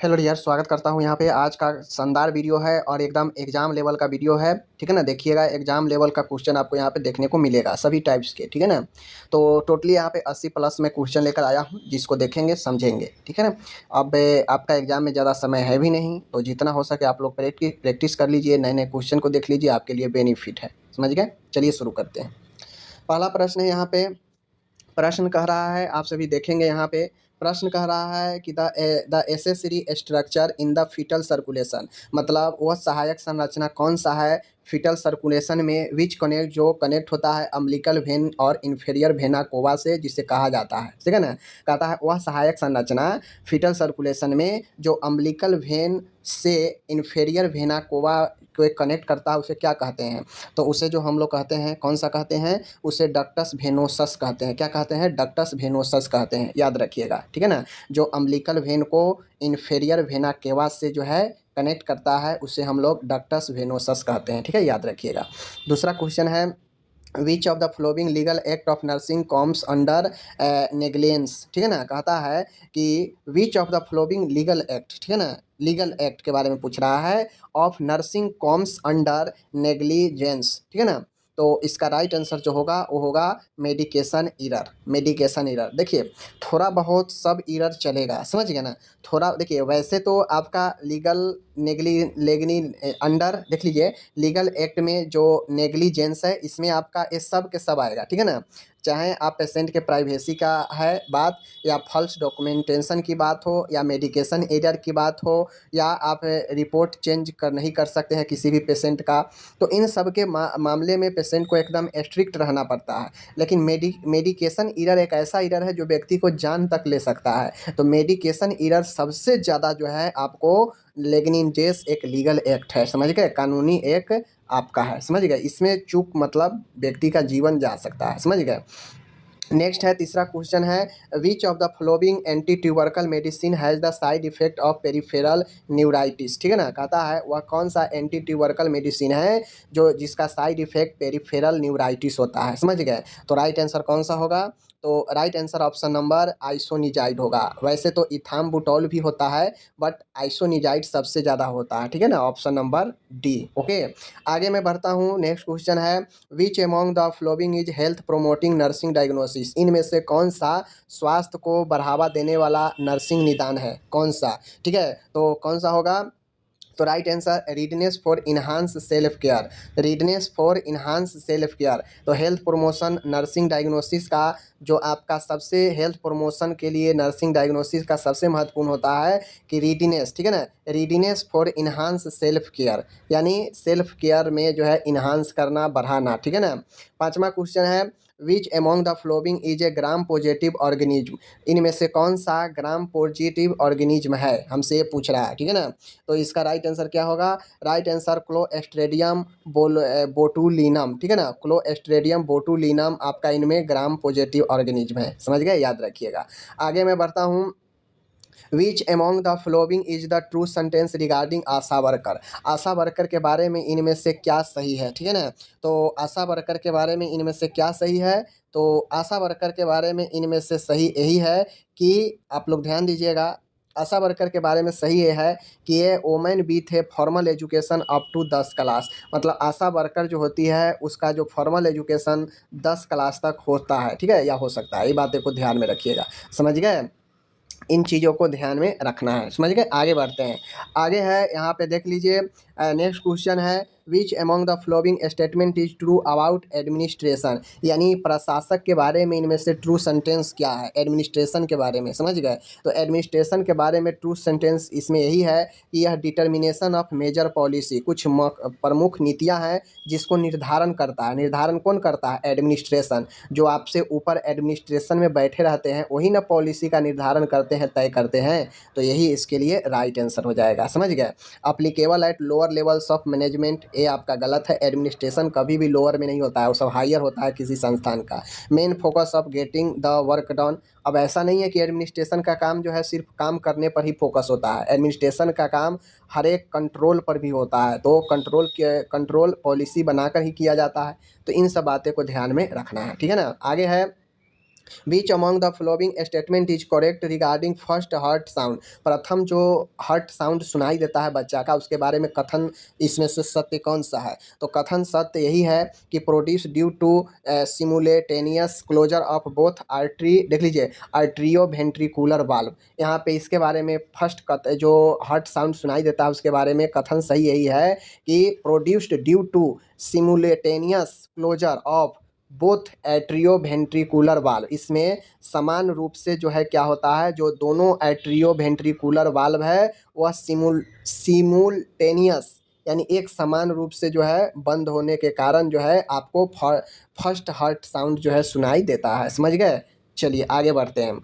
Hello dear, स्वागत करता हूँ यहाँ पे। आज का शानदार वीडियो है और एकदम एग्जाम लेवल का वीडियो है। ठीक है ना, देखिएगा एग्जाम लेवल का क्वेश्चन आपको यहाँ पे देखने को मिलेगा सभी टाइप्स के। ठीक है ना, तो टोटली यहाँ पे 80 प्लस में क्वेश्चन लेकर आया हूँ, जिसको देखेंगे समझेंगे। ठीक है ना, अब आपका एग्जाम में ज़्यादा समय है भी नहीं, तो जितना हो सके आप लोग प्रैक्टिस कर लीजिए, नए नए क्वेश्चन को देख लीजिए, आपके लिए बेनिफिट है। समझ गए? चलिए शुरू करते हैं। पहला प्रश्न है यहाँ पे। प्रश्न कह रहा है, आप सभी देखेंगे यहाँ पे। प्रश्न कह रहा है कि the accessory structure in the fetal circulation, मतलब वह सहायक संरचना कौन सा है फीटल सर्कुलेशन में, विच कनेक्ट, जो कनेक्ट होता है अम्बिलिकल वेन और इन्फीरियर वेना कोवा से, जिसे कहा जाता है। ठीक है ना, कहता है वह सहायक संरचना फीटल सर्कुलेशन में जो अम्बिलिकल वेन से इन्फीरियर वेना कोवा को कनेक्ट करता है, उसे क्या कहते हैं? तो उसे जो हम लोग कहते हैं, कौन सा कहते हैं? उसे डक्टस वेनोसस कहते हैं। क्या कहते हैं? डक्टस वेनोसस कहते हैं, याद रखिएगा। ठीक है ना, जो अम्बिलिकल वेन को इन्फीरियर वेना केवा से जो है कनेक्ट करता है, उसे हम लोग डक्टस वेनोसस कहते हैं। ठीक है, याद रखिएगा। दूसरा क्वेश्चन है, which of the following legal act of nursing comes under negligence. ठीक है ना, कहता है कि which of the following legal act, ठीक है ना, लीगल एक्ट के बारे में पूछ रहा है, of nursing comes under negligence. ठीक है ना, तो इसका राइट आंसर जो होगा वो होगा मेडिकेशन ईरर। मेडिकेशन ईरर, देखिए थोड़ा बहुत सब ईरर चलेगा, समझ गए ना। थोड़ा देखिए, वैसे तो आपका लीगल लेगनी अंडर देख लीजिए, लीगल एक्ट में जो नेग्लिजेंस है, इसमें आपका ये सब के सब आएगा। ठीक है ना, चाहे आप पेशेंट के प्राइवेसी का है बात, या फॉल्स डॉक्यूमेंटेशन की बात हो, या मेडिकेशन एरर की बात हो, या आप रिपोर्ट चेंज कर नहीं कर सकते हैं किसी भी पेशेंट का, तो इन सब के मामले में पेशेंट को एकदम स्ट्रिक्ट रहना पड़ता है। लेकिन मेडिकेशन एरर एक ऐसा एरर है जो व्यक्ति को जान तक ले सकता है। तो मेडिकेशन एरर सबसे ज़्यादा जो है आपको लेग्निजेंस एक लीगल एक्ट है, समझ गए, कानूनी एक आपका है, समझ गए। इसमें चूक मतलब व्यक्ति का जीवन जा सकता है, समझ गए। नेक्स्ट है, तीसरा क्वेश्चन है, which of the flowing anti tubercle medicine has the side effect of peripheral neuritis. ठीक है ना, कहता है वह कौन सा एंटी ट्यूबरकल मेडिसिन है जो जिसका साइड इफेक्ट पेरिफेरल न्यूराइटिस होता है, समझ गए। तो राइट आंसर कौन सा होगा? तो राइट आंसर ऑप्शन नंबर आइसोनिजाइड होगा। वैसे तो इथाम्बुटोल भी होता है, बट आइसोनिजाइड सबसे ज़्यादा होता है। ठीक है ना, ऑप्शन नंबर डी। ओके, आगे मैं बढ़ता हूँ। नेक्स्ट क्वेश्चन है, विच among the following is health promoting nursing diagnosis. इनमें से कौन सा स्वास्थ्य को बढ़ावा देने वाला नर्सिंग निदान है, कौन सा? ठीक है, तो कौन सा होगा? तो right answer readiness for enhance self care. Readiness for enhance self care, तो हेल्थ प्रमोशन नर्सिंग डायग्नोसिस का जो आपका सबसे हेल्थ प्रमोशन के लिए नर्सिंग डायग्नोसिस का सबसे महत्वपूर्ण होता है कि रीडनेस। ठीक है ना, रीडनेस फॉर इन्हांस सेल्फ केयर, यानी सेल्फ केयर में जो है इन्हांस करना, बढ़ाना। ठीक है ना। पांचवा क्वेश्चन है, विच among the following is a gram positive organism. इनमें से कौन सा ग्राम पॉजिटिव ऑर्गेनिज्म है, हमसे ये पूछ रहा है। ठीक है ना, तो इसका राइट आंसर क्या होगा? Right answer क्लोस्ट्रेडियम botulinum. ठीक है ना, क्लोस्ट्रेडियम बोटुलिनम आपका इनमें ग्राम पॉजिटिव ऑर्गेनिज्म है, समझ गए, याद रखिएगा। आगे मैं बढ़ता हूँ। विच among the following is the true sentence regarding Asha worker. Asha worker के बारे में इनमें से क्या सही है? ठीक है ना, तो आशा वर्कर के बारे में इनमें से क्या सही है? तो आशा वर्कर के बारे में इनमें से सही यही है कि आप लोग ध्यान दीजिएगा, आशा वर्कर के बारे में सही ये है कि ये वोमेन विथ है formal education up to 10 class, मतलब आशा वर्कर जो होती है उसका जो फॉर्मल एजुकेशन 10 क्लास तक होता है। ठीक है, या हो सकता है, ये बातें को ध्यान में रखिएगा, समझ गए। इन चीज़ों को ध्यान में रखना है, समझ गए। आगे बढ़ते हैं। आगे है यहाँ पे देख लीजिए, नेक्स्ट क्वेश्चन है, विच among the following statement is true about administration, यानी प्रशासक के बारे में इनमें से ट्रू सेंटेंस क्या है एडमिनिस्ट्रेशन के बारे में, समझ गए। तो एडमिनिस्ट्रेशन के बारे में ट्रू सेंटेंस इसमें यही है कि यह डिटर्मिनेशन ऑफ मेजर पॉलिसी, कुछ प्रमुख नीतियाँ हैं जिसको निर्धारण करता है। निर्धारण कौन करता है? एडमिनिस्ट्रेशन। जो आपसे ऊपर एडमिनिस्ट्रेशन में बैठे रहते हैं वही ना पॉलिसी का निर्धारण करते हैं, तय करते हैं। तो यही इसके लिए राइट आंसर हो जाएगा, समझ गए। Applicable at lower levels of management, ये आपका गलत है। एडमिनिस्ट्रेशन कभी भी लोअर में नहीं होता है, वो सब हायर होता है किसी संस्थान का। Main focus of getting the work done, अब ऐसा नहीं है कि एडमिनिस्ट्रेशन का काम जो है सिर्फ काम करने पर ही फोकस होता है। एडमिनिस्ट्रेशन का काम हर एक कंट्रोल पर भी होता है, तो कंट्रोल पॉलिसी बनाकर ही किया जाता है। तो इन सब बातें को ध्यान में रखना है, ठीक है ना। आगे है, which among the following statement is correct regarding first heart sound. प्रथम जो हर्ट साउंड सुनाई देता है बच्चा का, उसके बारे में कथन इसमें से सत्य कौन सा है? तो कथन सत्य यही है कि produce due to simultaneous closure of both artery, देख लीजिए, आर्ट्रियो वेंट्रिकुलर वाल्व। यहाँ पे इसके बारे में फर्स्ट जो हर्ट साउंड सुनाई देता है उसके बारे में कथन सही यही है कि produced due to simultaneous closure of both atrioventricular valve. इसमें समान रूप से जो है क्या होता है, जो दोनों एट्रियो वेंट्रिकुलर वाल्व है वह सिमुलटेनियस यानी एक समान रूप से जो है बंद होने के कारण जो है आपको फर्स्ट हर्ट साउंड जो है सुनाई देता है। समझ गए? चलिए आगे बढ़ते हैं।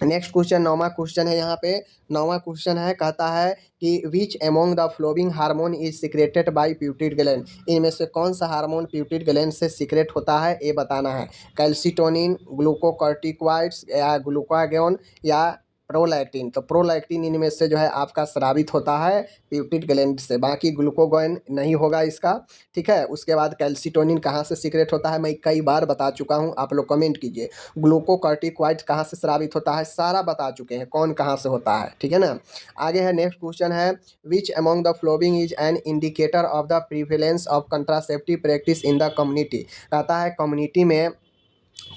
नेक्स्ट क्वेश्चन 9वां क्वेश्चन है। यहाँ पे 9वां क्वेश्चन है, कहता है कि which among the following hormone is secreted by pituitary gland. इनमें से कौन सा हार्मोन प्यूटिड ग्लैंड से सिक्रेट होता है ये बताना है। कैल्सिटोनिन, ग्लूकोकॉर्टिकॉइड्स या ग्लूकागोन या प्रोलैक्टिन। तो प्रोलैक्टिन इनमें से जो है आपका स्रावित होता है प्यूटिड ग्लैंड से, बाकी ग्लूकोगोन नहीं होगा इसका। ठीक है, उसके बाद कैल्सिटोनिन कहाँ से सिक्रेट होता है मैं कई बार बता चुका हूँ, आप लोग कमेंट कीजिए। ग्लूकोकॉर्टिकॉइड्स कहाँ से स्रावित होता है सारा बता चुके हैं, कौन कहाँ से होता है। ठीक है ना। आगे है नेक्स्ट क्वेश्चन है, which among the following is an indicator of the prevalence of contraceptive practice in the community. कहता है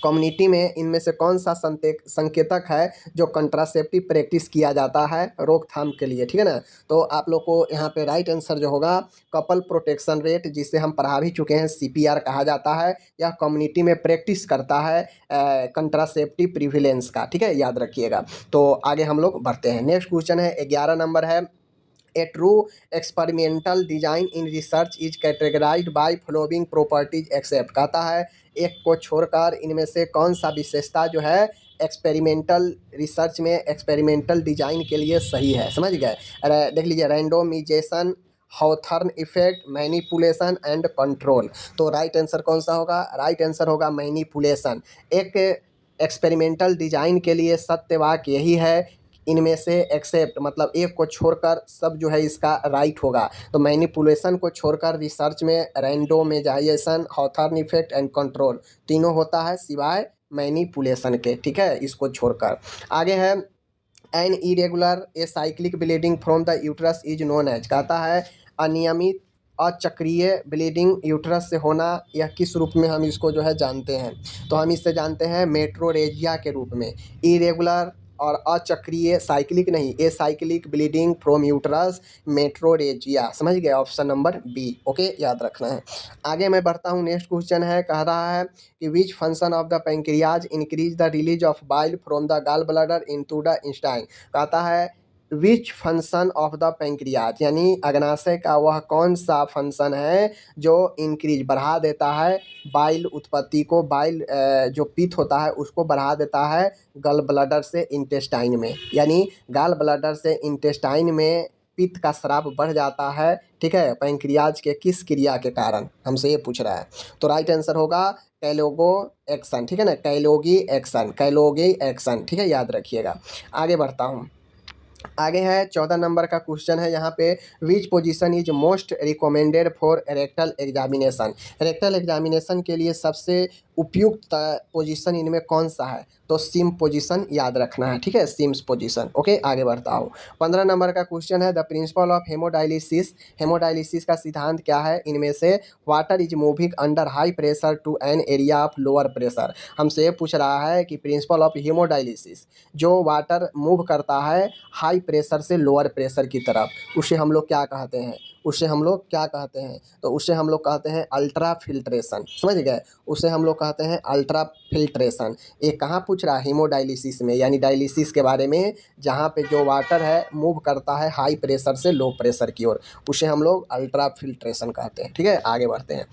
कम्युनिटी में इनमें से कौन सा संकेतक है जो कंट्रासेप्टिव प्रैक्टिस किया जाता है रोकथाम के लिए। ठीक है ना। तो आप लोग को यहाँ पे राइट आंसर जो होगा कपल प्रोटेक्शन रेट, जिसे हम पढ़ा भी चुके हैं, CPR कहा जाता है। यह कम्युनिटी में प्रैक्टिस करता है कंट्रासेप्टिव प्रिविलेंस का। ठीक है, याद रखिएगा। तो आगे हम लोग बढ़ते हैं। नेक्स्ट क्वेश्चन है 11 नंबर है, a true experimental design in research is categorized by following properties except. कहता है एक को छोड़कर इनमें से कौन सा विशेषता जो है एक्सपेरिमेंटल रिसर्च में एक्सपेरिमेंटल डिजाइन के लिए सही है। समझ गए? देख लीजिए, रैंडोमाइजेशन, हॉथर्न इफेक्ट, मैनिपुलेशन एंड कंट्रोल। तो राइट आंसर कौन सा होगा? राइट आंसर होगा मैनिपुलेशन। एक एक्सपेरिमेंटल डिजाइन के लिए सत्य वाक्य यही है, इनमें से एक्सेप्ट मतलब एक को छोड़कर सब जो है इसका राइट होगा। तो मैनिपुलेशन को छोड़कर रिसर्च में रैंडोमाइजेशन, हॉथर्न इफेक्ट एंड कंट्रोल तीनों होता है सिवाय मैनिपुलेशन के। ठीक है, इसको छोड़कर। आगे है, an irregular acyclic bleeding from the uterus is known as. कहता है अनियमित अचक्रीय ब्लीडिंग यूट्रस से होना, यह किस रूप में हम इसको जो है जानते हैं? तो हम इससे जानते हैं मेट्रोरेजिया के रूप में। इरेगुलर और अचक्रीय, साइक्लिक नहीं, a cyclic bleeding from uterus, metrorrhagia. समझ गए? Option number B. ओके, याद रखना है। आगे मैं बढ़ता हूँ। नेक्स्ट क्वेश्चन है, कह रहा है कि which function of the pancreas increase the release of bile from the gall bladder into the intestine. कहता है which function of the pancreas यानी अग्नाशय का वह कौन सा फंक्शन है जो इंक्रीज बढ़ा देता है बाइल उत्पत्ति को, बाइल जो पित्त होता है उसको बढ़ा देता है गल ब्लैडर से इंटेस्टाइन में। यानी गॉल ब्लैडर से इंटेस्टाइन में पित्त का स्राव बढ़ जाता है। ठीक है, पैंक्रियाज के किस क्रिया के कारण, हमसे ये पूछ रहा है। तो राइट आंसर होगा कैलोगो एक्शन। ठीक है ना, कैलोगी एक्शन, कैलोगी एक्शन। ठीक है, याद रखिएगा। आगे बढ़ता हूँ। आगे है 14 नंबर का क्वेश्चन है। यहाँ पे which position is most recommended for rectal examination. Rectal examination के लिए सबसे उपयुक्त पोजीशन इनमें कौन सा है? तो सिम पोजीशन याद रखना है। ठीक है, सिम्स पोजीशन। ओके, आगे बढ़ता हूँ। 15 नंबर का क्वेश्चन है, the principle of haemodialysis. Haemodialysis का सिद्धांत क्या है? इनमें से water is moving under high pressure to an area of lower pressure. हमसे ये पूछ रहा है कि प्रिंसिपल ऑफ हेमोडायलिसिस, जो वाटर मूव करता है हाई प्रेशर से लोअर प्रेशर की तरफ, उसे हम लोग क्या कहते हैं? उसे हम लोग क्या कहते हैं? तो उसे हम लोग कहते हैं अल्ट्रा फिल्ट्रेशन। समझ गए? उसे हम लोग कहते हैं अल्ट्रा फिल्ट्रेशन। ये कहाँ पूछ रहा है? हीमोडायलिसिस में, यानी डायलिसिस के बारे में, जहाँ पे जो वाटर है मूव करता है हाई प्रेशर से लो प्रेशर की ओर, उसे हम लोग अल्ट्रा फिल्ट्रेशन कहते हैं। ठीक है, आगे बढ़ते हैं।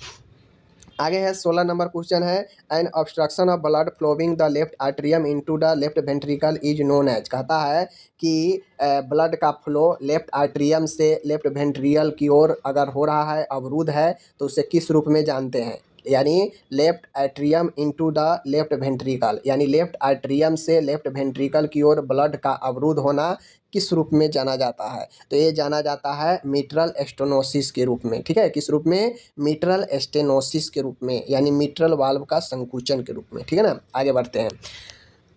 आगे है 16 नंबर क्वेश्चन है, an obstruction of blood flowing the left atrium into the left ventricle is known as. कहता है कि ब्लड का फ्लो लेफ्ट आर्ट्रियम से लेफ्ट वेंट्रिकल की ओर अगर हो रहा है, अवरुद्ध है, तो उसे किस रूप में जानते हैं? यानी left atrium into the left ventricle, यानी लेफ्ट एट्रियम से लेफ्ट वेंट्रिकल की ओर ब्लड का अवरुद्ध होना किस रूप में जाना जाता है? तो ये जाना जाता है मिट्रल स्टेनोसिस के रूप में, ठीक है। किस रूप में? मिट्रल स्टेनोसिस के रूप में, यानी मिट्रल वाल्व का संकुचन के रूप में, ठीक है ना। आगे बढ़ते हैं।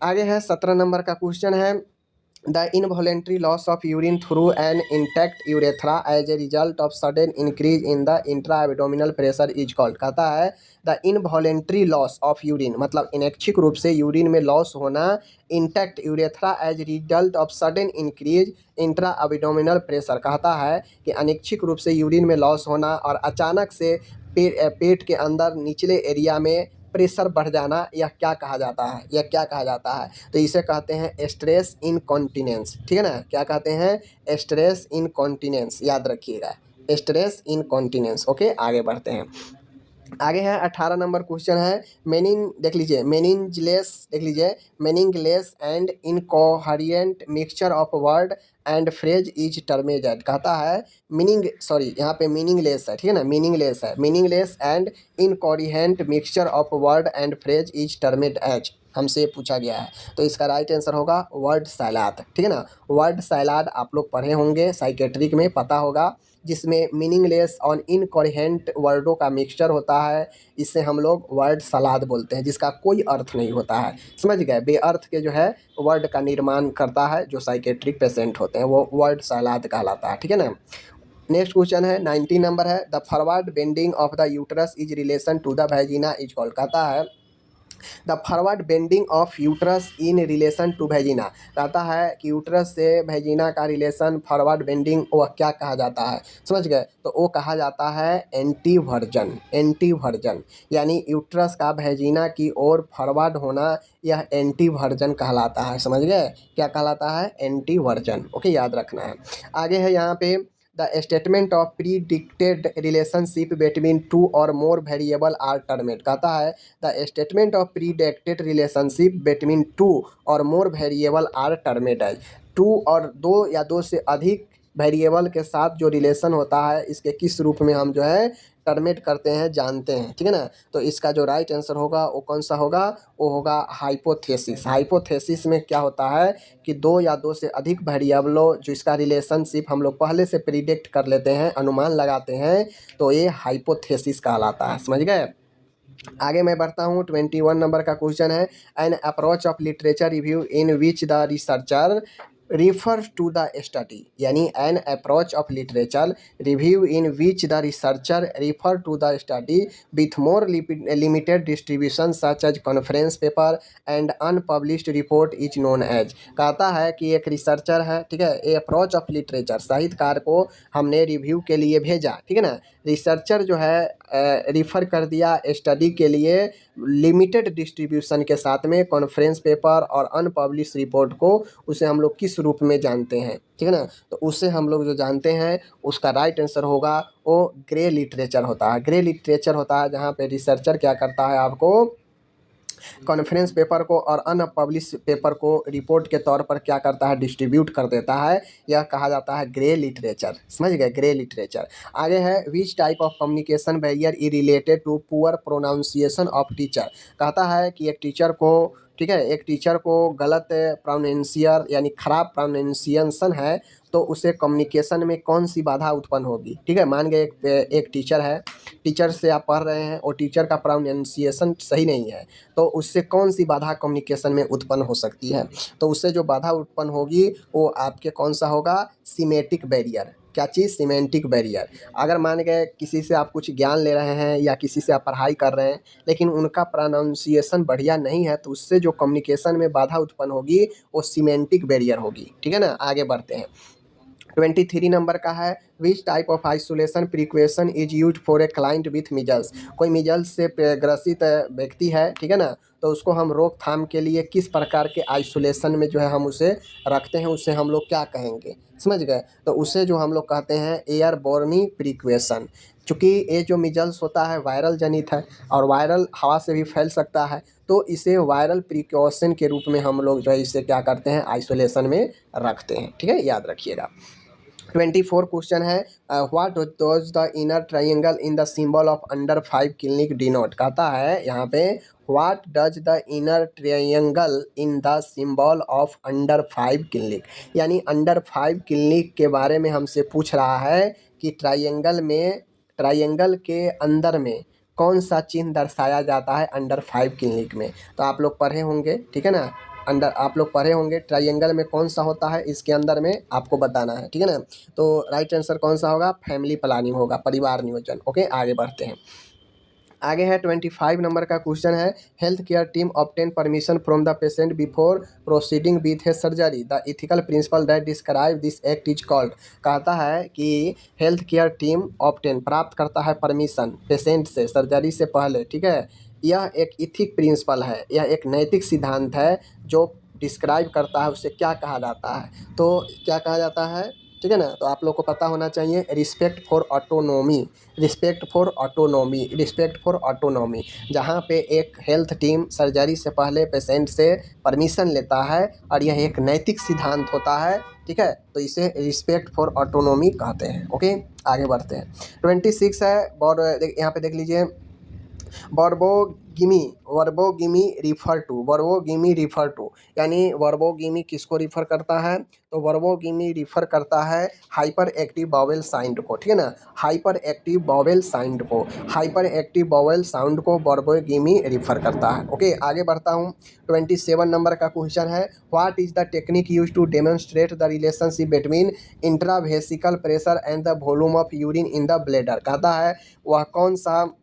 आगे है 17 नंबर का क्वेश्चन है the involuntary loss of urine through an intact urethra as a result of sudden increase in the intra abdominal pressure is called. कहता है the involuntary loss of urine, मतलब अनैच्छिक रूप से यूरिन में लॉस होना intact urethra as result of sudden increase intra abdominal pressure. कहता है कि अनैच्छिक रूप से यूरिन में लॉस होना और अचानक से पेट के अंदर निचले एरिया में प्रेशर बढ़ जाना, यह क्या कहा जाता है? यह क्या कहा जाता है? तो इसे कहते हैं स्ट्रेस इनकॉन्टिनेंस, ठीक है ना। क्या कहते हैं? स्ट्रेस इनकॉन्टिनेंस, याद रखिएगा, स्ट्रेस इनकॉन्टिनेंस। ओके, आगे बढ़ते हैं। आगे है 18 नंबर क्वेश्चन है देख लीजिए meaningless and incoherent mixture of word and phrase is termed. कहता है यहाँ पे मीनिंगलेस है, ठीक है ना, meaningless and incoherent mixture of word and phrase is termed as, हमसे पूछा गया है। तो इसका राइट आंसर होगा वर्ड साइलाद, ठीक है ना। वर्ड साइलाद आप लोग पढ़े होंगे, साइकेट्रिक में पता होगा, जिसमें मीनिंगलेस और इनकोहेरेंट वर्डों का मिक्सचर होता है। इसे हम लोग वर्ड सलाद बोलते हैं, जिसका कोई अर्थ नहीं होता है, समझ गए। बेअर्थ के जो है वर्ड का निर्माण करता है जो साइकेट्रिक पेशेंट होते हैं, वो वर्ड सलाद कहलाता है, ठीक है ना। नेक्स्ट क्वेश्चन है 19 नंबर है the forward bending of the uterus is relation to the vagina is called. कहता है the forward bending of uterus in relation to vagina. कहता है कि यूट्रस से वेजिना का रिलेशन फॉरवर्ड बेंडिंग, वह क्या कहा जाता है? समझ गए। तो वो कहा जाता है एंटीवर्जन, यानी यूट्रस का वेजिना की ओर फॉरवर्ड होना, यह एंटीवर्जन कहलाता है। समझ गए, क्या कहलाता है? एंटीवर्जन। ओके, याद रखना है। आगे है यहाँ पे the statement of predicted relationship between two or more variable are termed. कहता है the statement of predicted relationship between two or more variable are termed as. Two or दो या दो से अधिक वेरिएबल के साथ जो रिलेशन होता है, इसके किस रूप में हम जो है टर्मेट करते हैं, जानते हैं, ठीक है ना। तो इसका जो राइट आंसर होगा वो कौन सा होगा? वो होगा हाइपोथेसिस। हाइपोथेसिस में क्या होता है कि दो या दो से अधिक वेरिएबलों जो इसका रिलेशनशिप हम लोग पहले से प्रिडिक्ट कर लेते हैं, अनुमान लगाते हैं, तो ये हाइपोथेसिस कहलाता है। समझ गए। आगे मैं बढ़ता हूँ। 21 नंबर का क्वेश्चन है an approach of literature review in which the researcher refers to the study, यानी an approach of literature review in which the researcher refer to the study with more limited distribution such as conference paper and unpublished report is known as। कहता है कि एक researcher है, ठीक है, ए approach of literature, साहित्यकार को हमने रिव्यू के लिए भेजा, ठीक है ना। रिसर्चर जो है रिफ़र कर दिया स्टडी के लिए लिमिटेड डिस्ट्रीब्यूशन के साथ में कॉन्फ्रेंस पेपर और अनपब्लिश रिपोर्ट को, उसे हम लोग किस रूप में जानते हैं, ठीक है ना। तो उससे हम लोग जो जानते हैं उसका राइट आंसर होगा वो ग्रे लिटरेचर होता है। ग्रे लिटरेचर होता है जहाँ पे रिसर्चर क्या करता है, आपको कॉन्फ्रेंस पेपर को और अनपब्लिश पेपर को रिपोर्ट के तौर पर क्या करता है, डिस्ट्रीब्यूट कर देता है। यह कहा जाता है ग्रे लिटरेचर। समझ गए, ग्रे लिटरेचर। आगे है which type of communication barrier is related to poor pronunciation of teacher. कहता है कि एक टीचर को, ठीक है, एक टीचर को गलत प्रोनाउंसियर यानी खराब प्रोनाउंसिएशन है, तो उसे कम्युनिकेशन में कौन सी बाधा उत्पन्न होगी। ठीक है, मान गए एक टीचर है, टीचर से आप पढ़ रहे हैं और टीचर का प्रोनाउंसिएशन सही नहीं है, तो उससे कौन सी बाधा कम्युनिकेशन में उत्पन्न हो सकती है। तो उससे जो बाधा उत्पन्न होगी वो आपके कौन सा होगा, सीमेटिक बैरियर। क्या चीज़, सीमेंटिक बैरियर। अगर मान गए किसी से आप कुछ ज्ञान ले रहे हैं या किसी से आप पढ़ाई कर रहे हैं लेकिन उनका प्रोनाउंसिएशन बढ़िया नहीं है, तो उससे जो कम्युनिकेशन में बाधा उत्पन्न होगी वो सीमेंटिक बैरियर होगी। ठीक है ना, आगे बढ़ते हैं। 23 नंबर का है which type of isolation precaution is use for a client with measles. कोई मिजल्स से ग्रसित व्यक्ति है, ठीक है ना, तो उसको हम रोकथाम के लिए किस प्रकार के आइसोलेशन में जो है हम उसे रखते हैं, उसे हम लोग क्या कहेंगे, समझ गए। तो उसे जो हम लोग कहते हैं एयरबोर्नी प्रिकॉशन। चूँकि ये जो मिजल्स होता है वायरल जनित है और वायरल हवा से भी फैल सकता है, तो इसे वायरल प्रिकॉशन के रूप में हम लोग जो है इसे क्या करते हैं, आइसोलेशन में रखते हैं। ठीक है, याद रखिएगा। 24 क्वेश्चन है, what does the inner triangle in the symbol of under 5 clinic denote. कहता है यहाँ पे what does the inner triangle in the symbol of under 5 clinic, यानी अंडर 5 क्लिनिक के बारे में हमसे पूछ रहा है कि ट्राइंगल के अंदर में कौन सा चिन्ह दर्शाया जाता है अंडर 5 क्लिनिक में। तो आप लोग पढ़े होंगे, ठीक है ना, आप लोग पढ़े होंगे ट्राइंगल में कौन सा होता है, इसके अंदर में आपको बताना है, ठीक है ना। तो राइट आंसर कौन सा होगा, फैमिली प्लानिंग होगा, परिवार नियोजन। ओके, आगे बढ़ते हैं। आगे है 25 नंबर का क्वेश्चन है, health care team obtain permission from the patient before proceeding with A surgery, the ethical principal that describe this act is called. कहता है कि हेल्थ केयर टीम ऑब्टेन प्राप्त करता है परमिशन पेशेंट से सर्जरी से पहले, ठीक है। यह एक इथिक प्रिंसिपल है, यह एक नैतिक सिद्धांत है जो डिस्क्राइब करता है उसे क्या कहा जाता है। तो क्या कहा जाता है, ठीक है ना। तो आप लोग को पता होना चाहिए, respect for autonomy, respect for autonomy, respect for autonomy. जहाँ पे एक हेल्थ टीम सर्जरी से पहले पेशेंट से परमिशन लेता है और यह एक नैतिक सिद्धांत होता है, ठीक है। तो इसे रिस्पेक्ट फॉर ऑटोनॉमी कहते हैं। ओके, आगे बढ़ते हैं। 26 है, और यहाँ पे देख लीजिए, वर्बोगिमी रिफर टू, यानी वर्बोगिमी किसको रिफ़र करता है, तो वर्बोगिमी रिफ़र करता है हाइपर एक्टिव वावेल साउंड को, ठीक है ना, हाइपर एक्टिव वावेल साउंड को, हाइपर एक्टिव वावेल साउंड को वर्बोगिमी रिफ़र करता है। ओके, आगे बढ़ता हूँ। 27 नंबर का क्वेश्चन है, what is the technique use to demonstrate the relationship between intravesical pressure and the volume of urine in the bladder. कहता है वह कौन सा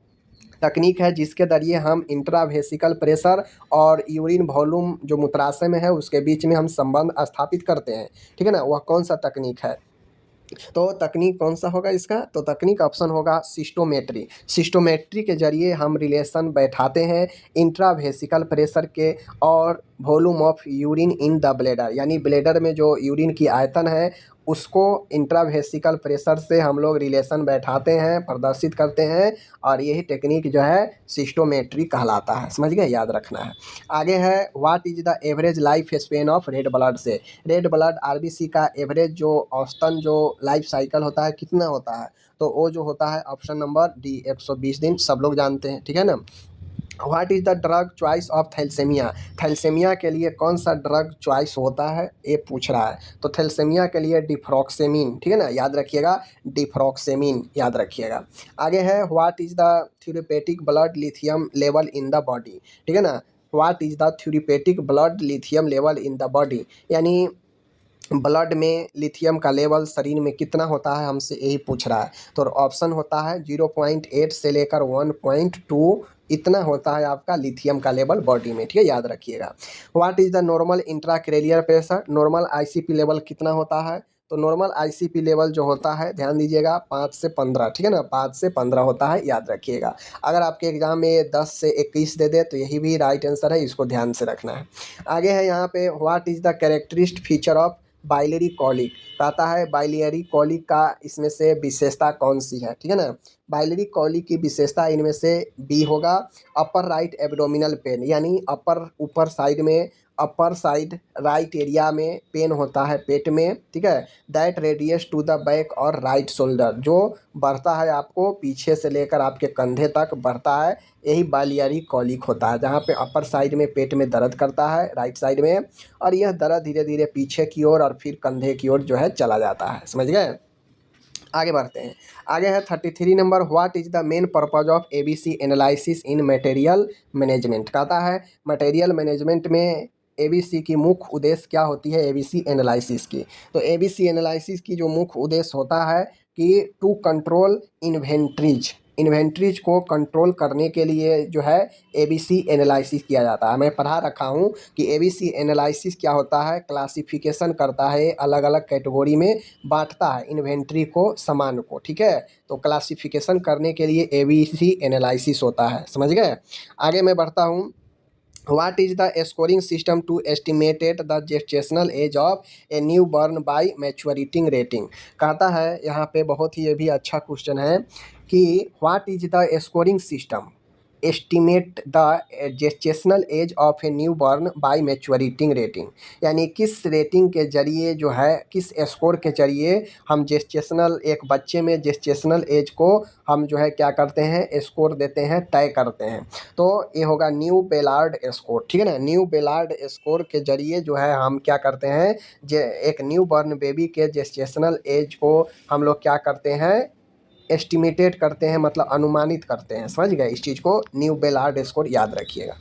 तकनीक है जिसके ज़रिए हम इंट्रावेसिकल प्रेशर और यूरिन वॉल्यूम जो मूत्राशय में है उसके बीच में हम संबंध स्थापित करते हैं, ठीक है ना, वह कौन सा तकनीक है। तो तकनीक कौन सा होगा इसका, तो तकनीक ऑप्शन होगा सिस्टोमेट्री। सिस्टोमेट्री के जरिए हम रिलेशन बैठाते हैं इंट्रावेसिकल प्रेशर के और volume of urine in the bladder, यानी ब्लैडर में जो यूरिन की आयतन है उसको इंट्रावेसिकल प्रेशर से हम लोग रिलेशन बैठाते हैं, प्रदर्शित करते हैं, और यही टेक्निक जो है सिस्टोमेट्री कहलाता है। समझ गए, याद रखना है। आगे है, what is the average life span of red blood से। रेड ब्लड आरबीसी का एवरेज जो औसतन जो लाइफ साइकिल होता है कितना होता है, तो वो जो होता है ऑप्शन नंबर डी 120 दिन, सब लोग जानते हैं, ठीक है ना। What is the drug choice of thalassaemia, thalassaemia के लिए कौन सा ड्रग चॉइस होता है ये पूछ रहा है। तो थैलेसीमिया के लिए डिफ्रॉक्सेमिन, ठीक है ना, याद रखिएगा, डिफ्रॉक्सेमिन याद रखिएगा। आगे है, what is the therapeutic blood lithium level in the body, ठीक है ना, what is the therapeutic blood lithium level in the body, यानी ब्लड में लिथियम का लेवल शरीर में कितना होता है हमसे यही पूछ रहा है। तो ऑप्शन होता है 0.8 से लेकर 1.2 इतना होता है आपका लिथियम का लेवल बॉडी में, ठीक है, याद रखिएगा। What is the normal intracranial pressure, normal ICP level कितना होता है, तो नॉर्मल आईसीपी लेवल जो होता है ध्यान दीजिएगा 5 से 15, ठीक है ना, 5 से 15 होता है, याद रखिएगा। अगर आपके एग्जाम में 10 से 21 दे दे तो यही भी राइट आंसर है, इसको ध्यान से रखना है। आगे है यहाँ पे, what is the characteristic feature of biliary colic. कहता है बाइलरी कॉलिक का इसमें से विशेषता कौन सी है, ठीक है ना। बाइलरी कॉलिक की विशेषता इनमें से बी होगा, अपर राइट एब्डोमिनल पेन, यानी ऊपर साइड में, अपर साइड राइट एरिया में पेन होता है पेट में, ठीक है। That radius to the back और राइट शोल्डर, जो बढ़ता है आपको पीछे से लेकर आपके कंधे तक बढ़ता है, यही बाइलियरी कॉलिक होता है, जहाँ पे अपर साइड में पेट में दर्द करता है राइट साइड में, और यह दर्द धीरे धीरे पीछे की ओर और फिर कंधे की ओर जो है चला जाता है। समझ गए, आगे बढ़ते हैं। आगे है 33 number, what is the main purpose of ABC analysis in material management. कहता है मटेरियल मैनेजमेंट में एबीसी की मुख्य उद्देश्य क्या होती है, एबीसी एनालिसिस की। तो एबीसी एनालिसिस की जो मुख्य उद्देश्य होता है कि टू कंट्रोल इन्वेंट्रीज को कंट्रोल करने के लिए जो है एबीसी एनालिसिस किया जाता है। मैं पढ़ा रखा हूँ कि एबीसी एनालिसिस क्या होता है, क्लासिफिकेशन करता है, अलग अलग कैटेगरी में बांटता है इन्वेंट्री को, सामान को, ठीक है। तो क्लासिफिकेशन करने के लिए एबीसी एनालिसिस होता है। समझ गए, आगे मैं बढ़ता हूँ। What is the scoring system to estimated the gestational age of a new born by maturity rating. कहता है यहाँ पे बहुत ही ये भी अच्छा क्वेश्चन है कि what is the scoring system, estimate the gestational age of a new born by maturity rating, यानी किस रेटिंग के जरिए जो है, किस स्कोर के जरिए हम जेस्टेशनल, एक बच्चे में जेस्टेशनल एज को हम जो है क्या करते हैं, स्कोर देते हैं, तय करते हैं। तो ये होगा न्यू बेलार्ड स्कोर, ठीक है ना। न्यू बेलार्ड स्कोर के जरिए जो है हम क्या करते हैं, एक न्यू बॉर्न बेबी के जेस्टेशनल एज को हम लोग क्या करते हैं, एस्टिमेटेड करते हैं, मतलब अनुमानित करते हैं। समझ गए, इस चीज़ को न्यू बेलार्ड स्कोर याद रखिएगा।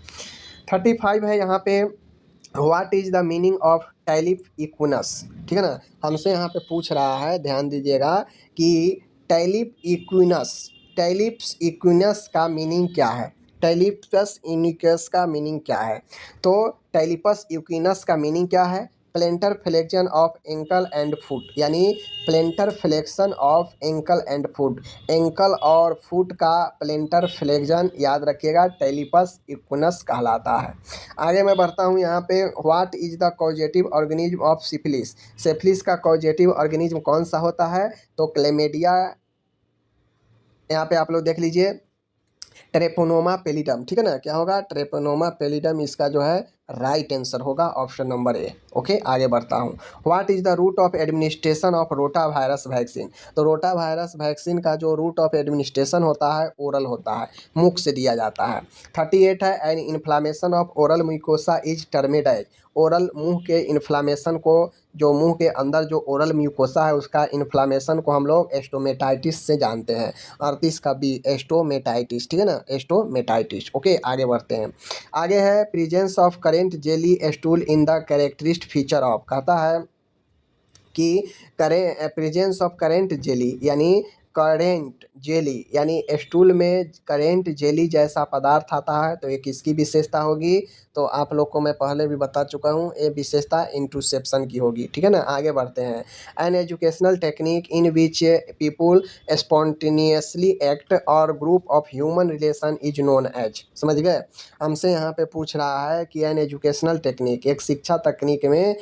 35 है यहाँ पे, what is the meaning of talipes equinus, ठीक है ना। हमसे यहाँ पे पूछ रहा है, ध्यान दीजिएगा कि टैलिफ इक्विनस, टैलिप्स इक्विनस का मीनिंग क्या है, टैलिपस इनिकस का मीनिंग क्या है। तो टैलिपस इक्विनस का मीनिंग क्या है, plantar flexion of ankle and foot, यानी plantar flexion of ankle and foot, ankle और फुट का प्लेंटर फ्लेक्शन याद रखिएगा, टैलिपस इक्विनस कहलाता है। आगे मैं बढ़ता हूँ यहाँ पे, what is the causative organism of syphilis, syphilis का कॉजेटिव ऑर्गेनिज्म कौन सा होता है, तो क्लेमेडिया, यहाँ पे आप लोग देख लीजिए, ट्रेपोनोमा पेलिडम, ठीक है ना, क्या होगा, ट्रेपोनोमा पेलिडम, इसका जो है राइट आंसर होगा ऑप्शन नंबर ए। ओके, आगे बढ़ता हूँ, what is the route of administration of rota virus vaccine, तो रोटा वायरस वैक्सीन का जो रूट ऑफ एडमिनिस्ट्रेशन होता है ओरल होता है, मुख से दिया जाता है। 38 है, an inflammation of oral mucosa is termed as, oral मुंह के इन्फ्लामेशन को, जो मुंह के अंदर जो ओरल म्यूकोसा है उसका इन्फ्लामेशन को हम लोग एस्टोमेटाइटिस से जानते हैं। 38 का बी, एस्टोमेटाइटिस, ठीक है ना, एस्टोमेटाइटिस। ओके, आगे बढ़ते हैं। आगे है, presence of current jelly stool in the characteristic feature of, कहता है कि प्रेजेंस ऑफ करेंट जेली, यानी करेंट जेली, यानी स्टूल में करेंट जेली जैसा पदार्थ आता है, तो ये किसकी विशेषता होगी, तो आप लोग को मैं पहले भी बता चुका हूँ, ये विशेषता इंटरसेप्शन की होगी, ठीक है ना। आगे बढ़ते हैं, an educational technique in which people spontaneously act or group of human relation is known as, समझ गए। हमसे यहाँ पे पूछ रहा है कि एन एजुकेशनल टेक्निक, एक शिक्षा तकनीक में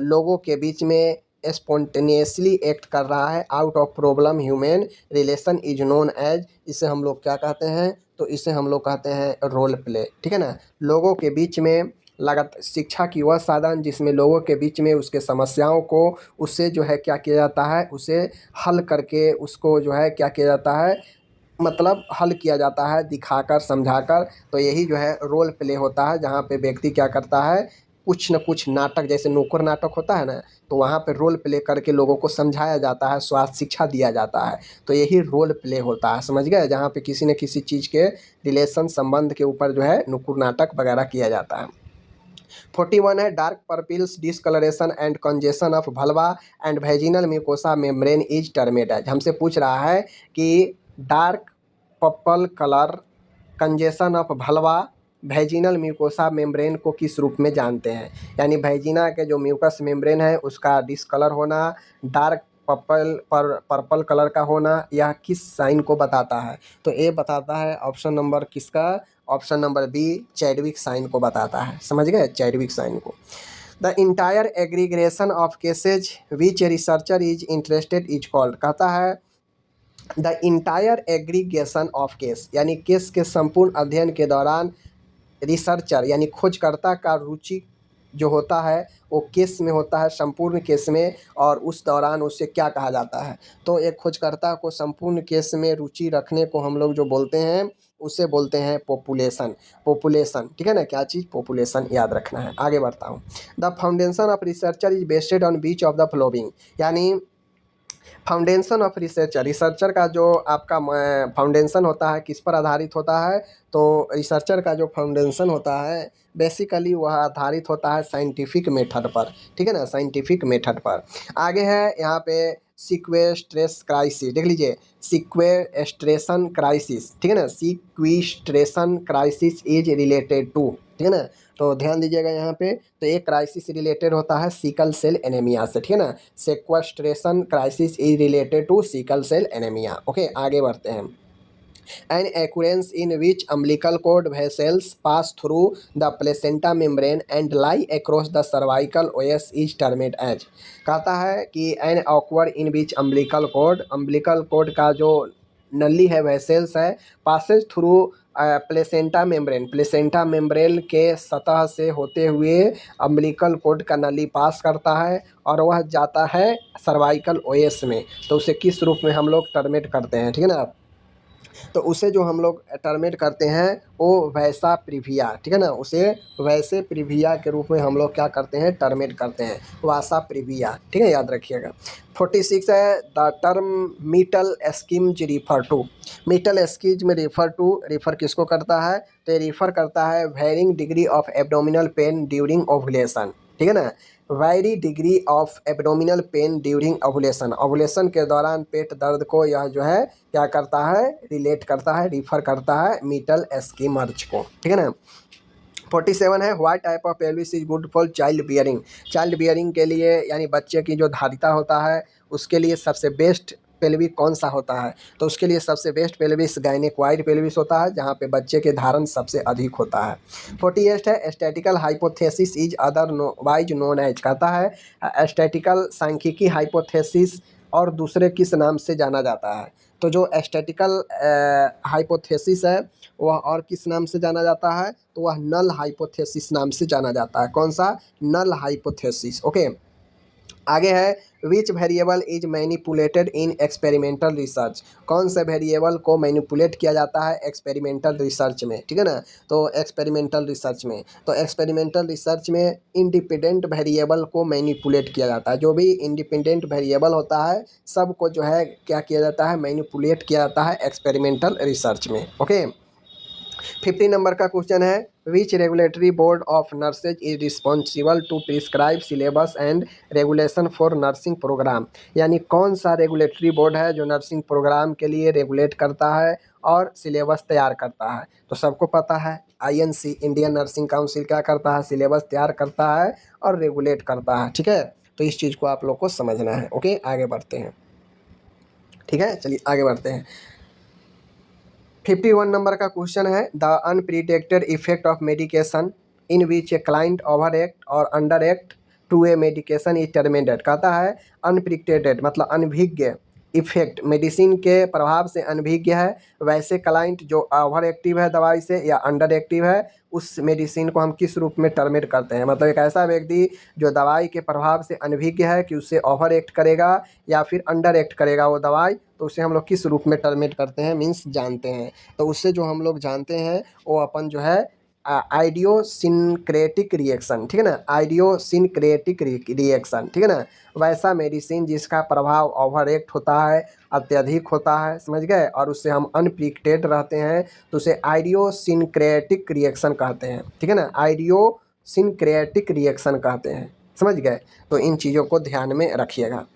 लोगों के बीच में स्पॉन्टेनियसली एक्ट कर रहा है, out of problem human relation is known as, इसे हम लोग क्या कहते हैं, तो इसे हम लोग कहते हैं रोल प्ले, ठीक है ना। लोगों के बीच में लगातार शिक्षा की वह साधन जिसमें लोगों के बीच में उसके समस्याओं को, उससे जो है क्या किया जाता है, उसे हल करके उसको जो है क्या किया जाता है, मतलब हल किया जाता है दिखाकर, समझाकर। तो यही जो है रोल प्ले होता है, जहाँ पे व्यक्ति क्या करता है, कुछ न कुछ नाटक, जैसे नुक्कड़ नाटक होता है ना, तो वहाँ पे रोल प्ले करके लोगों को समझाया जाता है, स्वास्थ्य शिक्षा दिया जाता है। तो यही रोल प्ले होता है, समझ गए, जहाँ पे किसी न किसी चीज़ के रिलेशन, संबंध के ऊपर जो है नुक्कड़ नाटक वगैरह किया जाता है। 41 है, dark purples discoloration and congestion of vulva and vaginal mucosa membrane is termed as, हमसे पूछ रहा है कि dark purple colour, congestion of vulva, vaginal mucosa membrane को किस रूप में जानते हैं, यानी वेजिना के जो म्यूकस मेम्ब्रेन है उसका डिसकलर होना, डार्क पर्पल कलर का होना, यह किस साइन को बताता है, तो ये बताता है ऑप्शन नंबर किसका, option number B, Chadwick sign को बताता है, समझ गए, चैडविक साइन को। The entire aggregation of cases which researcher is interested is called, कहता है the entire aggregation of case, यानी केस के संपूर्ण अध्ययन के दौरान रिसर्चर यानी खोजकर्ता का रुचि जो होता है वो केस में होता है, संपूर्ण केस में, और उस दौरान उसे क्या कहा जाता है, तो एक खोजकर्ता को संपूर्ण केस में रुचि रखने को हम लोग जो बोलते हैं उसे बोलते हैं पॉपुलेशन, पॉपुलेशन, ठीक है ना, क्या चीज़, पॉपुलेशन, याद रखना है। आगे बढ़ता हूँ, the foundation of researcher is based on beach of the flowing, यानी फाउंडेशन ऑफ रिसर्चर, रिसर्चर का जो आपका फाउंडेशन होता है किस पर आधारित होता है, तो रिसर्चर का जो फाउंडेशन होता है बेसिकली वह आधारित होता है साइंटिफिक मेथड पर, ठीक है ना, साइंटिफिक मेथड पर। आगे है यहाँ पे सीक्वेस्ट्रेस क्राइसिस, देख लीजिए, सीक्वेस्ट्रेशन क्राइसिस, ठीक है ना, sequestration crisis is related to, ठीक है ना, तो ध्यान दीजिएगा यहाँ पे, तो एक क्राइसिस रिलेटेड होता है सिकल सेल एनीमिया से, ठीक है ना, sequestration crisis is related to sickle cell anaemia. Okay, आगे बढ़ते हैं, an occurrence in which umbilical cord vessels pass through the placenta membrane and lie across the cervical os is termed as, कहता है कि N awkward in which umbilical cord का जो नली है, वेसल्स है, पासेज थ्रू प्लेसेंटा मेम्ब्रेन के सतह से होते हुए अम्बिलिकल कोड का नली पास करता है और वह जाता है सर्वाइकल ओएस में। तो उसे किस रूप में हम लोग टर्मिनेट करते हैं, ठीक है ना। तो उसे जो हम लोग टर्मिनेट करते हैं वो वैसा प्रिविया, ठीक है ना, उसे वैसे प्रिविया के रूप में हम लोग क्या करते हैं, टर्मिनेट करते हैं, वासा प्रिविया, ठीक है, याद रखिएगा। 46 है the term mittelschmerz refer to. Mittelschmerz में रिफर किसको करता है, तो ये रिफर करता है varying degree of abdominal pain during ovulation, ठीक है ना। Vary degree of abdominal pain during ovulation, ovulation के दौरान पेट दर्द को यह जो है क्या करता है, रिलेट करता है, रिफर करता है मीटल एस्कीमर्च को, ठीक है ना। 47 है what type of pelvis is good for child bearing. Child bearing के लिए यानी बच्चे की जो धारिता होता है उसके लिए सबसे बेस्ट पेल्विक कौन सा होता है, तो उसके लिए सबसे बेस्ट पेल्विस गायनेकोइड पेल्विस होता है जहाँ पे बच्चे के धारण सबसे अधिक होता है। 48 है statical hypothesis is wise known as, कहता है स्टैटिकल सांख्यिकी हाइपोथेसिस और दूसरे किस नाम से जाना जाता है, तो जो स्टैटिकल हाइपोथेसिस है वह और किस नाम से जाना जाता है, तो वह नल हाइपोथेसिस नाम से जाना जाता है। कौन सा, नल हाइपोथेसिस, ओके। आगे है which variable is manipulated in experimental research, कौन से वेरिएबल को मैनिपुलेट किया जाता है एक्सपेरिमेंटल रिसर्च में, ठीक है ना। तो एक्सपेरिमेंटल रिसर्च में, तो एक्सपेरिमेंटल रिसर्च में इंडिपेंडेंट वेरिएबल को मैनिपुलेट किया जाता है, जो भी इंडिपेंडेंट वेरिएबल होता है सबको जो है क्या किया जाता है, मैनिपुलेट किया जाता है एक्सपेरिमेंटल रिसर्च में, ओके। 50 नंबर का क्वेश्चन है which regulatory board of nurses is responsible to prescribe syllabus and regulation for nursing program, यानी कौन सा रेगुलेटरी बोर्ड है जो नर्सिंग प्रोग्राम के लिए रेगुलेट करता है और सिलेबस तैयार करता है। तो सबको पता है INC इंडियन नर्सिंग काउंसिल क्या करता है, सिलेबस तैयार करता है और रेगुलेट करता है, ठीक है। तो इस चीज़ को आप लोग को समझना है, ओके। आगे बढ़ते हैं, ठीक है, चलिए आगे बढ़ते हैं। 51 नंबर का क्वेश्चन है the unpredicted effect of medication in which a client over act or under act to a medication is terminated, कहता है अनप्रिडिक्टेड मतलब अनभिज्ञ इफेक्ट, मेडिसिन के प्रभाव से अनभिज्ञ है वैसे क्लाइंट जो ओवर एक्टिव है दवाई से या अंडर एक्टिव है उस मेडिसिन को हम किस रूप में टर्मिनेट करते हैं, मतलब एक ऐसा व्यक्ति जो दवाई के प्रभाव से अनभिज्ञ है कि उससे ओवर एक्ट करेगा या फिर अंडर एक्ट करेगा वो दवाई, तो उसे हम लोग किस रूप में टर्मिनेट करते हैं, मीन्स जानते हैं। तो उससे जो हम लोग जानते हैं वो अपन जो है आइडियोसिनक्रेटिक रिएक्शन, ठीक है ना, आइडियोसिनक्रेटिक रिएक्शन, ठीक है ना, वैसा मेडिसिन जिसका प्रभाव ओवर एक्ट होता है, अत्यधिक होता है, समझ गए, और उससे हम अनप्रिडिक्टेड रहते हैं तो उसे आइडियोसिनक्रेटिक रिएक्शन कहते हैं, ठीक है ना, आइडियोसिनक्रेटिक रिएक्शन कहते हैं, समझ गए। तो इन चीज़ों को ध्यान में रखिएगा।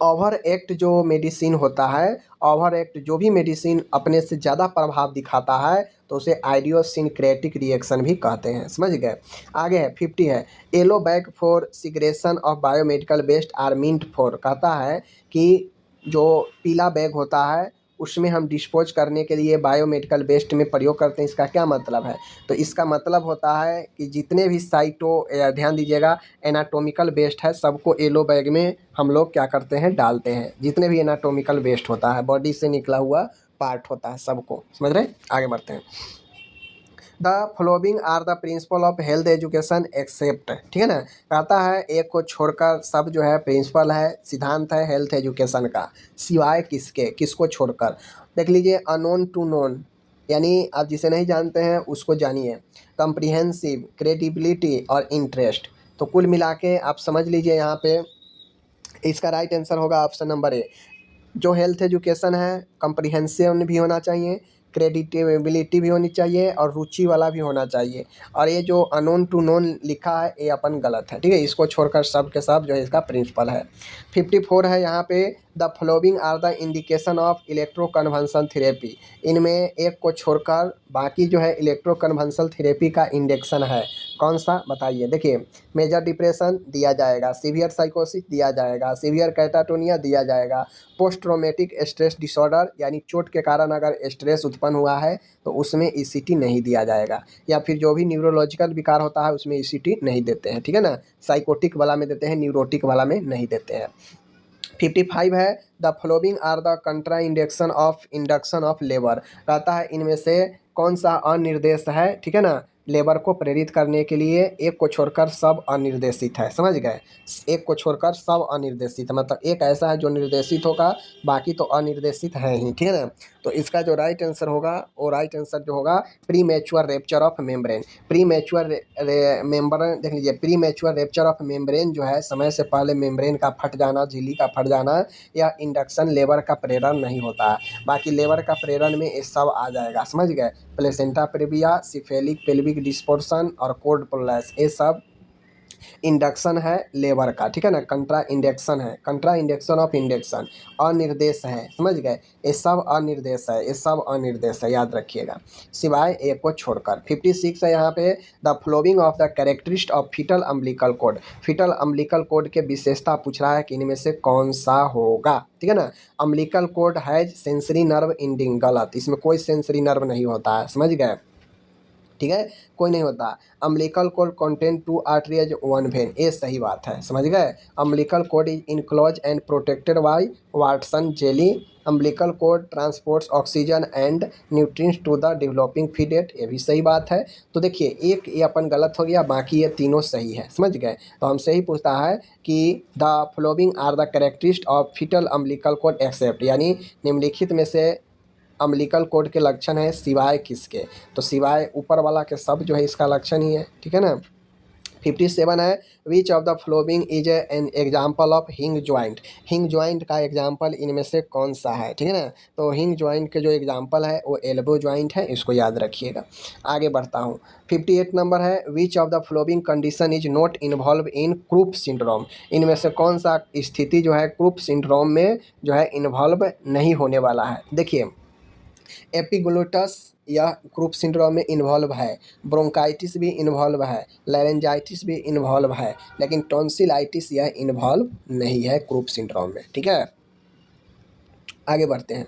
ओवर एक्ट जो मेडिसिन होता है, ओवर एक्ट जो भी मेडिसिन अपने से ज़्यादा प्रभाव दिखाता है तो उसे आइडियोसिनक्रेटिक रिएक्शन भी कहते हैं, समझ गए। आगे है 50 है yellow bag for segregation of biomedical waste are meant for, कहता है कि जो पीला बैग होता है उसमें हम डिस्पोज करने के लिए बायोमेडिकल वेस्ट में प्रयोग करते हैं, इसका क्या मतलब है, तो इसका मतलब होता है कि जितने भी ध्यान दीजिएगा एनाटोमिकल वेस्ट है सबको येलो बैग में हम लोग क्या करते हैं, डालते हैं, जितने भी एनाटोमिकल वेस्ट होता है बॉडी से निकला हुआ पार्ट होता है सबको, समझ रहे हैं। आगे बढ़ते हैं। The following are the principle of health education except, ठीक है ना, कहता है एक को छोड़कर सब जो है प्रिंसिपल है, सिद्धांत है हेल्थ एजुकेशन का, सिवाय किसके, किसको छोड़कर, देख लीजिए अनोन टू नोन, यानी आप जिसे नहीं जानते हैं उसको जानिए, कम्प्रिहेंसिव, क्रेडिबिलिटी और इंटरेस्ट। तो कुल मिला के आप समझ लीजिए यहाँ पे इसका राइट आंसर होगा ऑप्शन नंबर ए। जो हेल्थ एजुकेशन है कम्प्रिहेंसिव भी होना चाहिए, क्रेडिटेबिलिटी भी होनी चाहिए और रुचि वाला भी होना चाहिए, और ये जो अनोन टू नोन लिखा है ये अपन गलत है, ठीक है, इसको छोड़कर सब के सब जो है इसका प्रिंसिपल है। 54 है यहाँ पे the following are the indication of electroconvulsion therapy, इनमें एक को छोड़कर बाकी जो है इलेक्ट्रोकन्वल्सन थेरेपी का इंडेक्शन है, कौन सा बताइए। देखिए मेजर डिप्रेशन दिया जाएगा, सीवियर साइकोसिस दिया जाएगा, सीवियर कैटाटोनिया दिया जाएगा, पोस्ट ट्रॉमेटिक स्ट्रेस डिसऑर्डर यानी चोट के कारण अगर स्ट्रेस उत्पन्न हुआ है तो उसमें ECT नहीं दिया जाएगा, या फिर जो भी न्यूरोलॉजिकल विकार होता है उसमें ECT नहीं देते हैं, ठीक है ना, साइकोटिक वाला में देते हैं, न्यूरोटिक वाला में नहीं देते हैं। 55 है the following are the contra induction of labour, कहता है इनमें से कौन सा अनिर्देश है, ठीक है ना, लेबर को प्रेरित करने के लिए, एक को छोड़कर सब अनिर्देशित है, समझ गए। एक को छोड़कर सब अनिर्देशित, मतलब एक ऐसा है जो निर्देशित होगा, बाकी तो अनिर्देशित है ही, ठीक है ना। तो इसका जो राइट आंसर होगा, वो राइट आंसर जो होगा pre mature rupture of membrane. Pre mature membrane देख लीजिए, pre mature rupture of membrane जो है समय से पहले मेम्ब्रेन का फट जाना, झिल्ली का फट जाना, या इंडक्शन लेबर का प्रेरण नहीं होता है। बाकी लेबर का प्रेरण में ये सब आ जाएगा, समझ गए। प्लेसेंटा प्रेविया, सिफेलिक पेल्विक डिस्पोर्शन और कोड प्रोलैप्स, ये सब इंडक्शन है लेबर का, ठीक है ना। कंट्रा इंडक्शन है, कंट्रा इंडक्शन ऑफ इंडक्शन, अनिर्देश है, समझ गए। ये सब अनिर्देश है, ये सब अनिर्देश है, याद रखिएगा, सिवाय एक को छोड़कर। 56 है यहाँ पे, the following of the characteristic of fetal umbilical cord. Fetal umbilical cord के विशेषता पूछ रहा है कि इनमें से कौन सा होगा, ठीक है ना। अम्बिलिकल कोड है सेंसरी नर्व इंडिंग, गलत, इसमें कोई सेंसरी नर्व नहीं होता है, समझ गए, ठीक है, कोई नहीं होता। Umbilical cord content two arteries one vein, ये सही बात है, समझ गए। Umbilical cord is enclose and protected by Watson jelly. Umbilical cord transports oxygen and nutrients to the developing fetus, ये भी सही बात है। तो देखिए एक ये अपन गलत हो गया, बाकी ये तीनों सही है, समझ गए। तो हमसे ही पूछता है कि the following are the characteristic of fetal umbilical cord except, यानी निम्नलिखित में से अम्बिलिकल कोड के लक्षण है सिवाय किसके, तो सिवाय ऊपर वाला के सब जो है इसका लक्षण ही है, ठीक है ना। 57 है, which of the following is an example of हिंग ज्वाइंट। हिंग ज्वाइंट का एग्जाम्पल इनमें से कौन सा है, ठीक है ना। तो हिंग ज्वाइंट के जो एग्जाम्पल है वो एल्बो ज्वाइंट है, इसको याद रखिएगा। आगे बढ़ता हूँ, 58 नंबर है, which of the following condition is not involve in croup syndrome. इनमें से कौन सा स्थिति जो है क्रूप सिंड्रोम में जो है इन्वॉल्व नहीं होने वाला है। देखिए एपिग्लोटस यह क्रूप सिंड्रोम में इन्वॉल्व है, ब्रोंकाइटिस भी इन्वॉल्व है, लैरेंजाइटिस भी इन्वॉल्व है, लेकिन टॉन्सिलाइटिस यह इन्वॉल्व नहीं है क्रूप सिंड्रोम में, ठीक है। आगे बढ़ते हैं,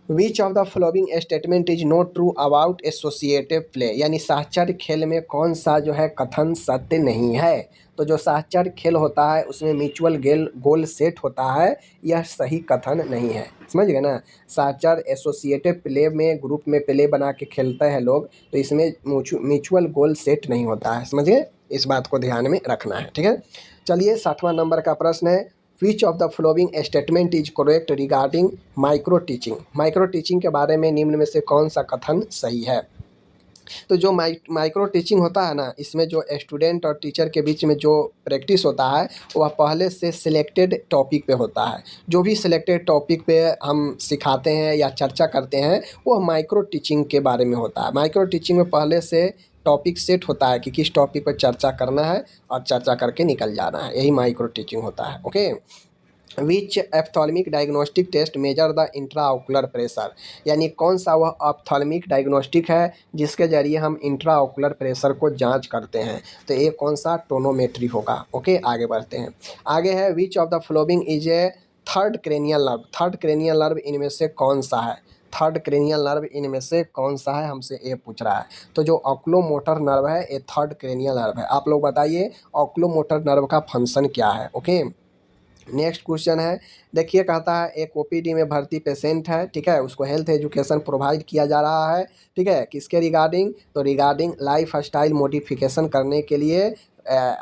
विच of the following statement is not true about associative play, यानी साहचर्य खेल में कौन सा जो है कथन सत्य नहीं है। तो जो साहचर्य खेल होता है उसमें म्यूचुअल गोल सेट होता है, यह सही कथन नहीं है, समझ गए ना। साहचर्य एसोसिएटिव प्ले में ग्रुप में प्ले बना के खेलते हैं लोग, तो इसमें म्यूचुअल गोल सेट नहीं होता है, समझिए, इस बात को ध्यान में रखना है, ठीक है। चलिए 60वां नंबर का प्रश्न है, which of the following statement is correct regarding micro teaching. Micro teaching के बारे में निम्न में से कौन सा कथन सही है। तो जो माइक्रो टीचिंग होता है ना, इसमें जो स्टूडेंट और टीचर के बीच में जो प्रैक्टिस होता है वह पहले से सिलेक्टेड टॉपिक पे होता है। जो भी सिलेक्टेड टॉपिक पे हम सिखाते हैं या चर्चा करते हैं वह माइक्रो टीचिंग के बारे में होता है। माइक्रो टीचिंग में पहले से टॉपिक सेट होता है कि किस टॉपिक पर चर्चा करना है और चर्चा करके निकल जाना है, यही माइक्रो टीचिंग होता है, okay. Which ophthalmic diagnostic test measure the intraocular pressure, यानी कौन सा वह एप्थॉल्मिक डायग्नोस्टिक है जिसके जरिए हम इंट्राओकुलर प्रेशर को जांच करते हैं। तो ये कौन सा टोनोमेट्री होगा, ओके। आगे बढ़ते हैं, आगे है which of the following is a third cranial nerve. Third cranial nerve इनमें से कौन सा है, थर्ड क्रेनियल नर्व इनमें से कौन सा है, हमसे ये पूछ रहा है। तो जो ऑक्लोमोटर नर्व है ये थर्ड क्रेनियल नर्व है। आप लोग बताइए ऑक्लोमोटर नर्व का फंक्शन क्या है, ओके। नेक्स्ट क्वेश्चन है, देखिए कहता है एक ओपीडी में भर्ती पेशेंट है, ठीक है, उसको हेल्थ एजुकेशन प्रोवाइड किया जा रहा है, ठीक है, किसके रिगार्डिंग, तो रिगार्डिंग लाइफ स्टाइल मॉडिफिकेशन करने के लिए,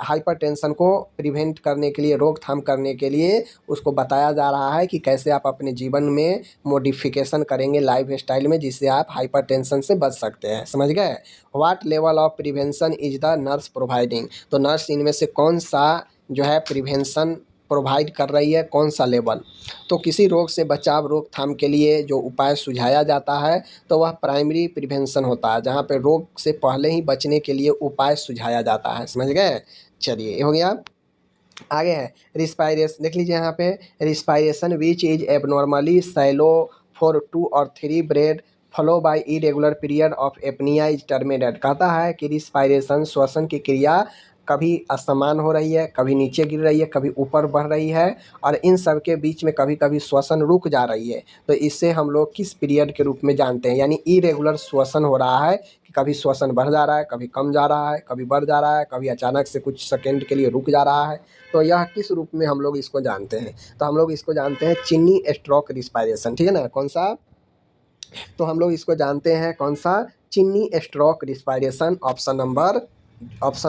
हाइपरटेंशन को प्रिवेंट करने के लिए, रोकथाम करने के लिए उसको बताया जा रहा है कि कैसे आप अपने जीवन में मॉडिफिकेशन करेंगे लाइफ स्टाइल में, जिससे आप हाइपरटेंशन से बच सकते हैं, समझ गए। What level of prevention is the nurse providing, तो नर्स इनमें से कौन सा जो है प्रिवेंशन प्रोवाइड कर रही है, कौन सा लेवल। तो किसी रोग से बचाव रोकथाम के लिए जो उपाय सुझाया जाता है तो वह प्राइमरी प्रिवेंशन होता है, जहाँ पे रोग से पहले ही बचने के लिए उपाय सुझाया जाता है, समझ गए। चलिए ये हो गया। आगे है रिस्पायरेशन, देख लीजिए यहाँ पे, respiration which is abnormally shallow for 2 और 3 breath follow by irregular period of apnoea is terminated. कहता है कि रिस्पायरेशन श्वसन की क्रिया कभी असमान हो रही है, कभी नीचे गिर रही है, कभी ऊपर बढ़ रही है, और इन सब के बीच में कभी कभी श्वसन रुक जा रही है। तो इससे हम लोग किस पीरियड के रूप में जानते हैं, यानी इरेगुलर श्वसन हो रहा है कि कभी श्वसन बढ़ जा रहा है, कभी कम जा रहा है, कभी बढ़ जा रहा है, कभी अचानक से कुछ सेकेंड के लिए रुक जा रहा है। तो यह किस रूप में हम लोग इसको जानते हैं, तो हम लोग इसको जानते हैं चिन्नी स्ट्रोक रिस्पायरेशन, ठीक है ना। कौन सा, तो हम लोग इसको जानते हैं कौन सा, चिन्नी स्ट्रोक रिस्पायरेशन, ऑप्शन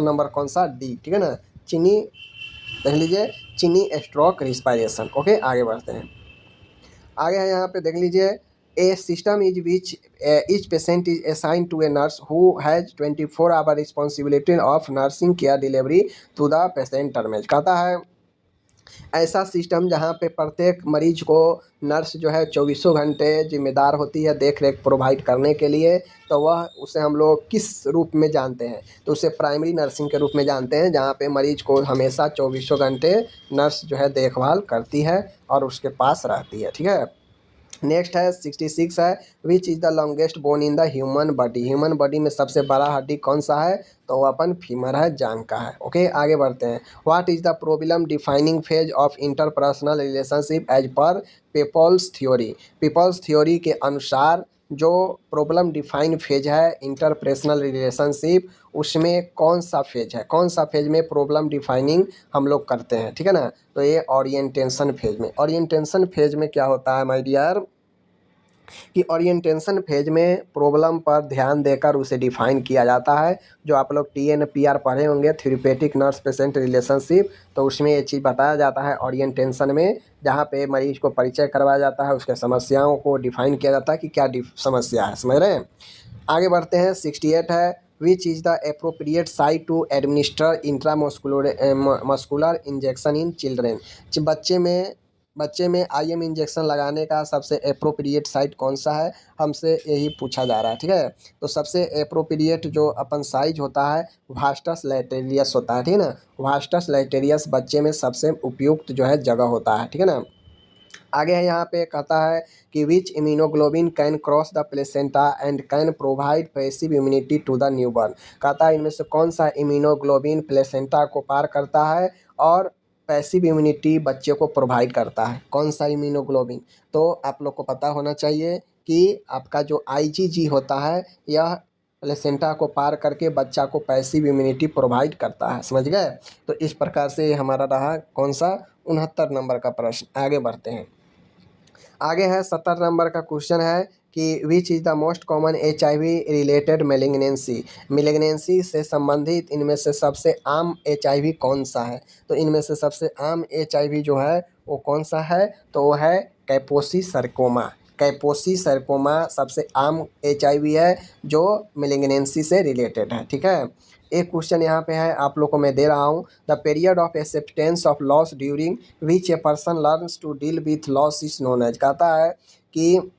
नंबर कौन सा, डी, ठीक है ना, चिन्नी, देख लीजिए, चिन्नी स्ट्रोक रिस्पायरेशन। ओके, आगे बढ़ते हैं। आगे है यहाँ पे देख लीजिए, a system is which each patient is assign to a nurse who has 24 hour responsibility of nursing care delivery to the patient termed. कहता है ऐसा सिस्टम जहाँ पे प्रत्येक मरीज को नर्स जो है चौबीसों घंटे जिम्मेदार होती है देख रेख प्रोवाइड करने के लिए, तो वह उसे हम लोग किस रूप में जानते हैं, तो उसे प्राइमरी नर्सिंग के रूप में जानते हैं, जहाँ पे मरीज को हमेशा चौबीसों घंटे नर्स जो है देखभाल करती है और उसके पास रहती है, ठीक है। नेक्स्ट है 66 है, which is the longest bone in the human body. Human body में सबसे बड़ा हड्डी कौन सा है, तो वो अपन फीमर है, जांग का है। ओके, आगे बढ़ते हैं। What is the problem defining phase of interpersonal relationship as per peoples theory. Peoples theory के अनुसार जो प्रॉब्लम डिफाइन फेज है इंटरपर्सनल रिलेशनशिप, उसमें कौन सा फेज है, कौन सा फेज में प्रॉब्लम डिफाइनिंग हम लोग करते हैं, ठीक है ना। तो ये ओरिएंटेशन फेज में, ओरिएंटेशन फेज में क्या होता है माय डियर, कि ओरिएंटेशन फेज में प्रॉब्लम पर ध्यान देकर उसे डिफाइन किया जाता है। जो आप लोग TNPR पढ़े होंगे, थेरेपेटिक नर्स पेशेंट रिलेशनशिप, तो उसमें ये चीज़ बताया जाता है ओरिएंटेशन में, जहाँ पे मरीज को परिचय करवाया जाता है, उसके समस्याओं को डिफाइन किया जाता है कि क्या समस्या है, समझ रहे हैं। आगे बढ़ते हैं। 68 है, which is the appropriate site to administer intramuscular injection in children. बच्चे में IM इंजेक्शन लगाने का सबसे एप्रोप्रिएट साइट कौन सा है, हमसे यही पूछा जा रहा है, ठीक है। तो सबसे एप्रोप्रिएट जो अपन साइज होता है वास्टस लैटेरियस होता है, ठीक है ना। वास्टस लैटेरियस बच्चे में सबसे उपयुक्त जो है जगह होता है, ठीक है ना। आगे है यहाँ पे कहता है कि which immunoglobin can cross the placenta and can provide passive immunity to the newborn. कहता है इनमें से कौन सा इम्यूनोग्लोबिन प्लेसेंटा को पार करता है और पैसिव इम्यूनिटी बच्चे को प्रोवाइड करता है, कौन सा इम्यूनोग्लोबिन। तो आप लोग को पता होना चाहिए कि आपका जो IgG होता है यह प्लेसेंटा को पार करके बच्चा को पैसिव इम्यूनिटी प्रोवाइड करता है, समझ गए। तो इस प्रकार से हमारा रहा कौन सा, 69 नंबर का प्रश्न। आगे बढ़ते हैं। आगे है 70 नंबर का क्वेश्चन है कि विच is the most common HIV related malignancy. Malignancy से संबंधित इनमें से सबसे आम HIV कौन सा है, तो इनमें से सबसे आम HIV जो है वो कौन सा है, तो वो है कैपोसी सरकोमा। कैपोसी सरकोमा सबसे आम HIV है जो मेलिग्नेंसी से रिलेटेड है, ठीक है। एक क्वेश्चन यहाँ पे है, आप लोग को मैं दे रहा हूँ, the period of acceptance of loss during which a person learns to deal with loss is known as. कहता है कि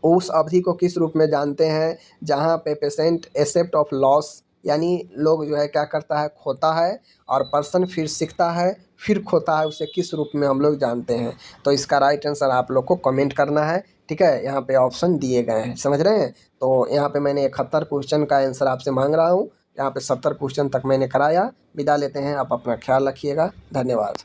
उस अवधि को किस रूप में जानते हैं जहाँ पे पेशेंट एक्सेप्ट ऑफ लॉस, यानी लोग जो है क्या करता है, खोता है, और पर्सन फिर सीखता है, फिर खोता है, उसे किस रूप में हम लोग जानते हैं। तो इसका राइट आंसर आप लोग को कमेंट करना है, ठीक है। यहाँ पे ऑप्शन दिए गए हैं, समझ रहे हैं। तो यहाँ पे मैंने 71 क्वेश्चन का आंसर आपसे मांग रहा हूँ, यहाँ पे 70 क्वेश्चन तक मैंने कराया। विदा लेते हैं, आप अपना ख्याल रखिएगा, धन्यवाद।